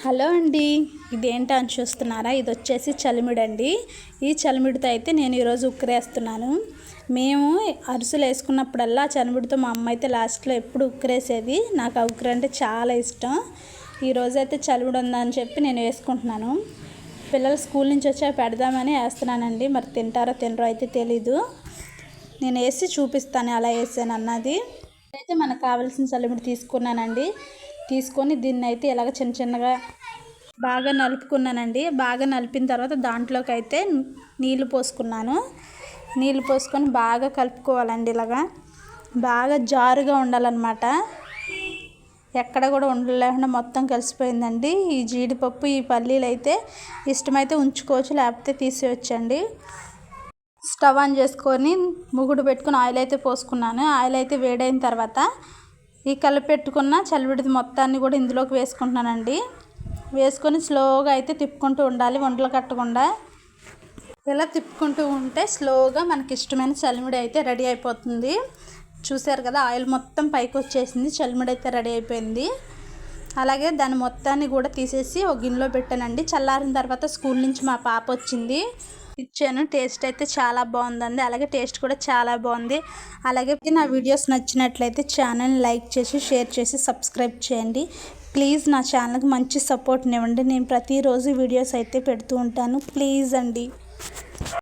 Hello అండి, ఇదేంటి అని చూస్తున్నారా? ఇది వచ్చేసి చలిమిడి అండి. ఈ చలిమిడితో అయితే నేను ఈరోజు ఉక్కరేస్తున్నాను. మేము అరిసెలు వేసుకున్నప్పుడల్లా చలిమిడితో మా అమ్మ అయితే లాస్ట్లో ఎప్పుడు ఉక్కరేసేది. నాకు ఆ ఉక్కర అంటే చాలా ఇష్టం. ఈరోజు అయితే చలిమిడి ఉందని చెప్పి నేను వేసుకుంటున్నాను. పిల్లలు స్కూల్ నుంచి వచ్చాక పెడదామని వేస్తున్నానండి. మరి తింటారో తినరో అయితే తెలీదు. నేను వేసి చూపిస్తాను అలా వేసాను అన్నది. అయితే మనకు కావాల్సిన చలిమిడి తీసుకున్నానండి. తీసుకొని దీన్ని అయితే ఇలాగ చిన్న చిన్నగా బాగా నలుపుకున్నానండి. బాగా నలిపిన తర్వాత దాంట్లోకి అయితే నీళ్లు పోసుకున్నాను. నీళ్లు పోసుకొని బాగా కలుపుకోవాలండి. ఇలాగా బాగా జారుగా ఉండాలన్నమాట. ఎక్కడ కూడా ఉండలేకుండా మొత్తం కలిసిపోయిందండి. ఈ జీడిపప్పు ఈ పల్లీలు అయితే ఇష్టమైతే ఉంచుకోవచ్చు, లేకపోతే తీసేయచ్చండి. స్టవ్ ఆన్ చేసుకొని ముగుడు పెట్టుకుని ఆయిల్ అయితే పోసుకున్నాను. ఆయిల్ అయితే వేడైన తర్వాత ఈ కలిపెట్టుకున్న చలివిడిది మొత్తాన్ని కూడా ఇందులోకి వేసుకుంటున్నానండి. వేసుకొని స్లోగా అయితే తిప్పుకుంటూ ఉండాలి, వంటలు కట్టకుండా. ఇలా తిప్పుకుంటూ ఉంటే స్లోగా మనకి ఇష్టమైన చలిమిడి అయితే రెడీ అయిపోతుంది. చూసారు కదా, ఆయిల్ మొత్తం పైకి వచ్చేసింది. చలిమిడి అయితే రెడీ అయిపోయింది. అలాగే దాని మొత్తాన్ని కూడా తీసేసి ఒక గిన్నెలో పెట్టానండి. చల్లారిన తర్వాత స్కూల్ నుంచి మా పాప వచ్చింది, ఇచ్చాను. టేస్ట్ అయితే చాలా బాగుందండి. అలాగే టేస్ట్ కూడా చాలా బాగుంది. అలాగే నా వీడియోస్ నచ్చినట్లయితే ఛానల్ని లైక్ చేసి షేర్ చేసి సబ్స్క్రైబ్ చేయండి. ప్లీజ్ నా ఛానల్కి మంచి సపోర్ట్ని ఇవ్వండి. నేను ప్రతిరోజు వీడియోస్ అయితే పెడుతూ ఉంటాను. ప్లీజ్ అండి.